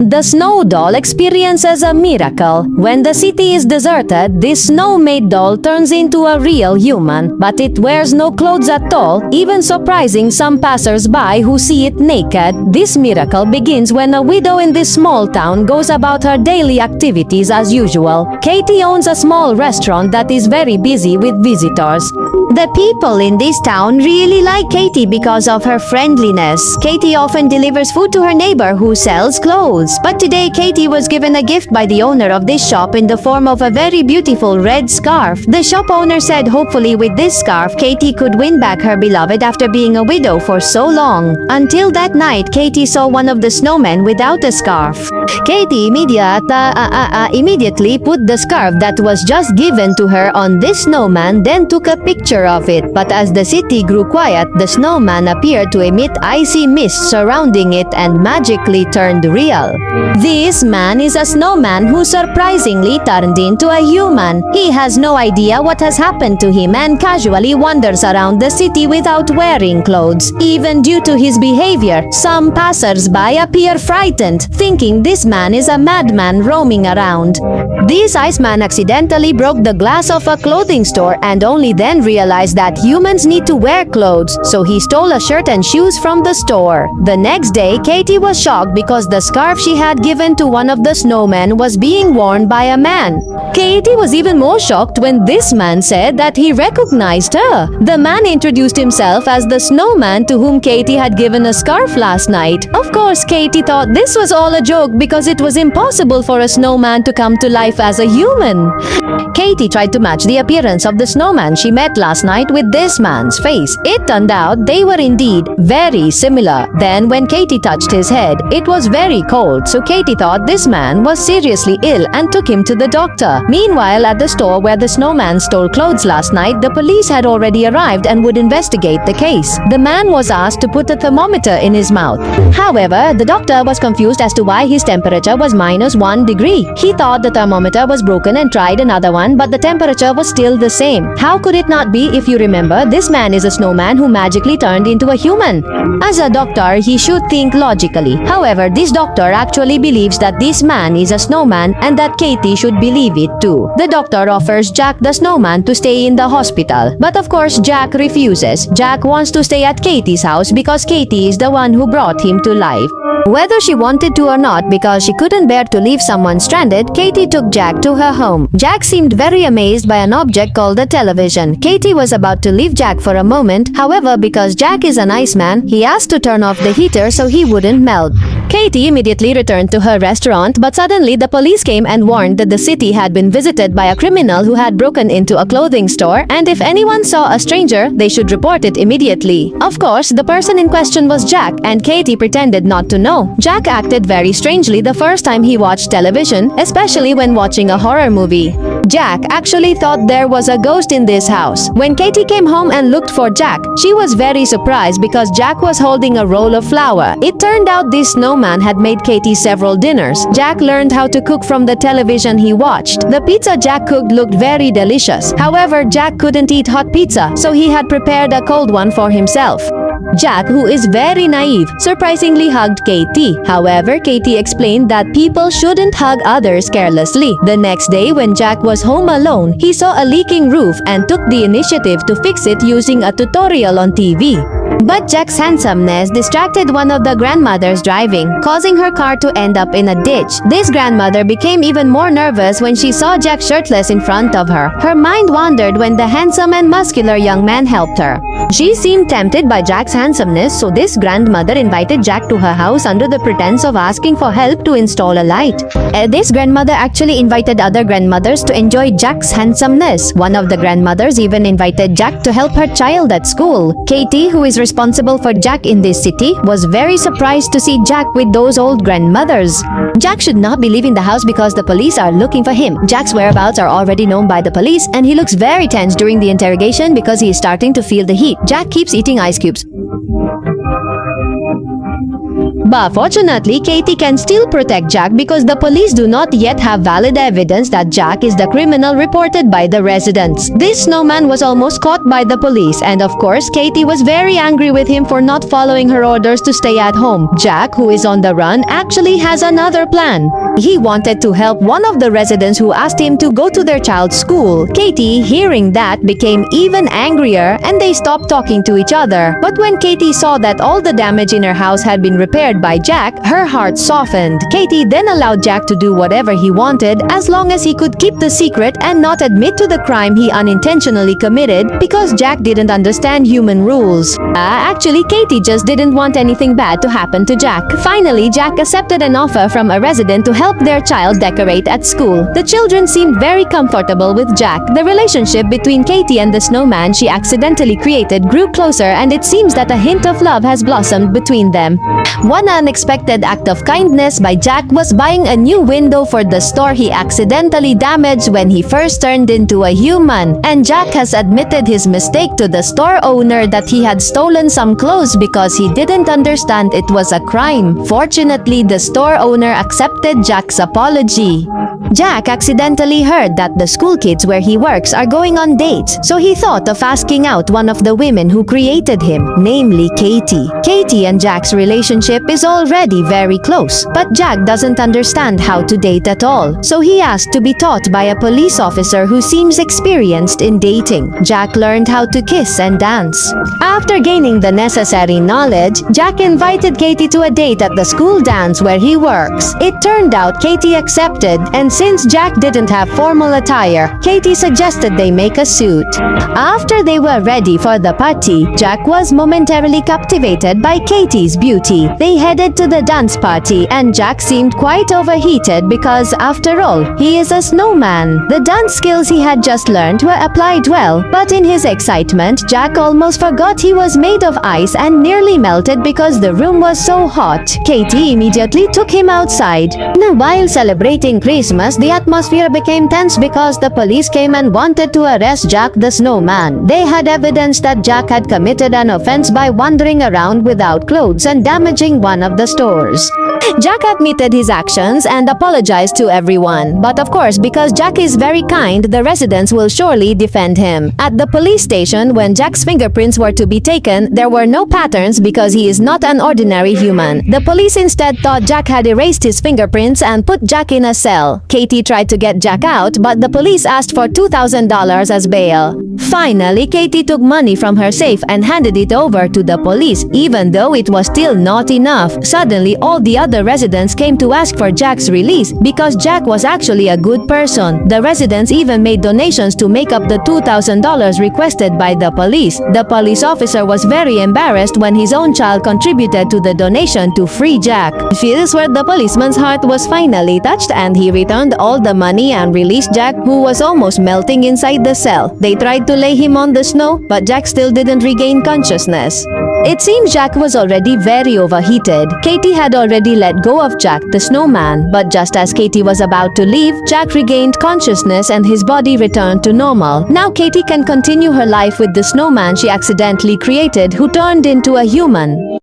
The snow doll experiences a miracle. When the city is deserted, this snow-made doll turns into a real human, but it wears no clothes at all, even surprising some passers-by who see it naked. This miracle begins when a widow in this small town goes about her daily activities as usual. Katie owns a small restaurant that is very busy with visitors. The people in this town really like Katie because of her friendliness. Katie often delivers food to her neighbor who sells clothes. But today, Katie was given a gift by the owner of this shop in the form of a very beautiful red scarf. The shop owner said hopefully with this scarf, Katie could win back her beloved after being a widow for so long. Until that night, Katie saw one of the snowmen without a scarf. Katie immediately put the scarf that was just given to her on this snowman, then took a picture of it. But as the city grew quiet, the snowman appeared to emit icy mist surrounding it and magically turned real. This man is a snowman who surprisingly turned into a human. He has no idea what has happened to him and casually wanders around the city without wearing clothes. Even due to his behavior, some passers-by appear frightened, thinking this man is a madman roaming around. This Iceman accidentally broke the glass of a clothing store and only then realized that humans need to wear clothes, so he stole a shirt and shoes from the store. The next day, Katie was shocked because the scarf she had given to one of the snowmen was being worn by a man. Katie was even more shocked when this man said that he recognized her. The man introduced himself as the snowman to whom Katie had given a scarf last night. Of course, Katie thought this was all a joke because it was impossible for a snowman to come to life as a human. Katie tried to match the appearance of the snowman she met last night with this man's face. It turned out they were indeed very similar. Then when Katie touched his head, it was very cold, so Katie thought this man was seriously ill and took him to the doctor. Meanwhile, at the store where the snowman stole clothes last night, the police had already arrived and would investigate the case. The man was asked to put a thermometer in his mouth. However, the doctor was confused as to why his temperature was -1 degree. He thought the thermometer was broken and tried another one, but the temperature was still the same. How could it not be if you remember, this man is a snowman who magically turned into a human? As a doctor, he should think logically. However, this doctor actually believes that this man is a snowman and that Katie should believe it too. The doctor offers Jack the snowman to stay in the hospital. But of course, Jack refuses. Jack wants to stay at Katie's house because Katie is the one who brought him to life. Whether she wanted to or not, because she couldn't bear to leave someone stranded, Katie took Jack to her home. Jack seemed very amazed by an object called a television. Katie was about to leave Jack for a moment. However, because Jack is an Iceman, he asked to turn off the heater so he wouldn't melt. Katie immediately returned to her restaurant, but suddenly the police came and warned that the city had been visited by a criminal who had broken into a clothing store, and if anyone saw a stranger, they should report it immediately. Of course, the person in question was Jack, and Katie pretended not to know. Jack acted very strangely the first time he watched television, especially when watching a horror movie. Jack actually thought there was a ghost in this house. When Katie came home and looked for Jack, she was very surprised because Jack was holding a roll of flour. It turned out this snowman had made Katie several dinners. Jack learned how to cook from the television he watched. The pizza Jack cooked looked very delicious. However, Jack couldn't eat hot pizza, so he had prepared a cold one for himself. Jack, who is very naive, surprisingly hugged Katie. However, Katie explained that people shouldn't hug others carelessly. The next day, when Jack was home alone, he saw a leaking roof and took the initiative to fix it using a tutorial on TV. But Jack's handsomeness distracted one of the grandmothers driving, causing her car to end up in a ditch. This grandmother became even more nervous when she saw Jack shirtless in front of her. Her mind wandered when the handsome and muscular young man helped her. She seemed tempted by Jack's handsomeness, so this grandmother invited Jack to her house under the pretense of asking for help to install a light. This grandmother actually invited other grandmothers to enjoy Jack's handsomeness. One of the grandmothers even invited Jack to help her child at school. Katie, who is responsible for Jack in this city, was very surprised to see Jack with those old grandmothers. Jack should not be leaving the house because the police are looking for him. Jack's whereabouts are already known by the police, and he looks very tense during the interrogation because he is starting to feel the heat. Jack keeps eating ice cubes. But fortunately, Katie can still protect Jack because the police do not yet have valid evidence that Jack is the criminal reported by the residents. This snowman was almost caught by the police, and of course, Katie was very angry with him for not following her orders to stay at home. Jack, who is on the run, actually has another plan. He wanted to help one of the residents who asked him to go to their child's school. Katie, hearing that, became even angrier and they stopped talking to each other. But when Katie saw that all the damage in her house had been repaired by Jack, her heart softened. Katie then allowed Jack to do whatever he wanted as long as he could keep the secret and not admit to the crime he unintentionally committed because Jack didn't understand human rules. Actually, Katie just didn't want anything bad to happen to Jack. Finally, Jack accepted an offer from a resident to help their child decorate at school. The children seemed very comfortable with Jack. The relationship between Katie and the snowman she accidentally created grew closer, and it seems that a hint of love has blossomed between them. One unexpected act of kindness by Jack was buying a new window for the store he accidentally damaged when he first turned into a human. And Jack has admitted his mistake to the store owner that he had stolen some clothes because he didn't understand it was a crime. Fortunately, the store owner accepted Jack's apology. Jack accidentally heard that the school kids where he works are going on dates, so he thought of asking out one of the women who created him, namely Katie. Katie and Jack's relationship is already very close, but Jack doesn't understand how to date at all, so he asked to be taught by a police officer who seems experienced in dating. Jack learned how to kiss and dance. After gaining the necessary knowledge, Jack invited Katie to a date at the school dance where he works. It turned out Katie accepted, and since Jack didn't have formal attire, Katie suggested they make a suit. After they were ready for the party, Jack was momentarily captivated by Katie's beauty. They headed to the dance party, and Jack seemed quite overheated because, after all, he is a snowman. The dance skills he had just learned were applied well, but in his excitement, Jack almost forgot he was made of ice and nearly melted because the room was so hot. Katie immediately took him outside. Now, while celebrating Christmas, the atmosphere became tense because the police came and wanted to arrest Jack the snowman. They had evidence that Jack had committed an offense by wandering around without clothes and damaging one of the stores. Jack admitted his actions and apologized to everyone. But of course, because Jack is very kind, the residents will surely defend him. At the police station, when Jack's fingerprints were to be taken, there were no patterns because he is not an ordinary human. The police instead thought Jack had erased his fingerprints and put Jack in a cell. Katie tried to get Jack out, but the police asked for $2,000 as bail. Finally, Katie took money from her safe and handed it over to the police, even though it was still not enough. Suddenly, all the other residents came to ask for Jack's release because Jack was actually a good person. The residents even made donations to make up the $2,000 requested by the police. The police officer was very embarrassed when his own child contributed to the donation to free Jack. This is where the policeman's heart was finally touched, and he returned all the money and released Jack, who was almost melting inside the cell. They tried to lay him on the snow, but Jack still didn't regain consciousness. It seems Jack was already very overheated. Katie had already let go of Jack the snowman, but just as Katie was about to leave, Jack regained consciousness and his body returned to normal. Now Katie can continue her life with the snowman she accidentally created, who turned into a human.